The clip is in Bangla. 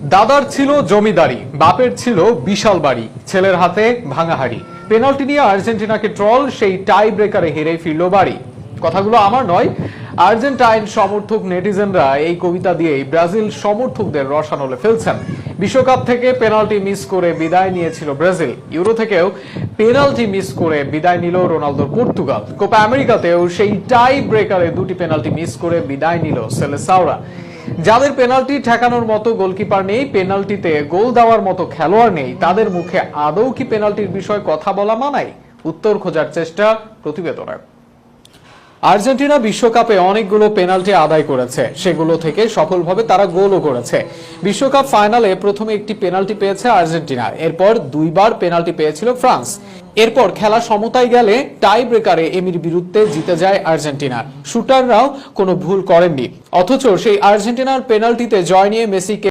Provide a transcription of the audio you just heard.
দাদার ছিল জমিদারি, বাপের ছিল বিশাল বাড়ি, ছেলের হাতে ভাঙা হাড়ি। পেনাল্টি নিয়ে আর্জেন্টিনাকে ট্রল, সেই টাই ব্রেকারে হেরে ফিরল বাড়ি। কথাগুলো আমার নয়, আর্জেন্টাইন সমর্থক নেটিজেনরা এই কবিতা দিয়েই ব্রাজিল সমর্থকদের রসানলে ফেলছেন। বিশ্বকাপ থেকে পেনাল্টি মিস করে বিদায় নিয়েছিল ব্রাজিল, ইউরো থেকেও পেনাল্টি মিস করে বিদায় নিল রোনালদোর পর্তুগাল, কোপা আমেরিকাতেও সেই টাই ব্রেকারে দুটি পেনাল্টি মিস করে বিদায় নিল সেলেসাওরা। যাদের পেনাল্টি ঠেকানোর মতো গোলকিপার নেই, পেনাল্টিতে গোল দেওয়ার মতো খেলোয়াড় নেই, তাদের মুখে আদৌ কি পেনাল্টির বিষয়ে কথা বলা মানায়? উত্তর খোঁজার চেষ্টা প্রতিবেদনে। আর্জেন্টিনা বিশ্বকাপে অনেকগুলো পেনাল্টি আদায় করেছে, সেগুলো থেকে সফলভাবে তারা গোলও করেছে। বিশ্বকাপ ফাইনালে প্রথমে একটি পেনাল্টি পেয়েছে আর্জেন্টিনা, এরপর দুইবার পেনাল্টি পেয়েছিল ফ্রান্স। এরপর খেলা সমতায় গেলে টাই ব্রেকারে এমির বিরুদ্ধে জিতে যায় আর্জেন্টিনা। শুটাররাও কোনো ভুল করেননি, অথচ সেই আর্জেন্টিনার পেনাল্টিতে জয় নিয়ে মেসিকে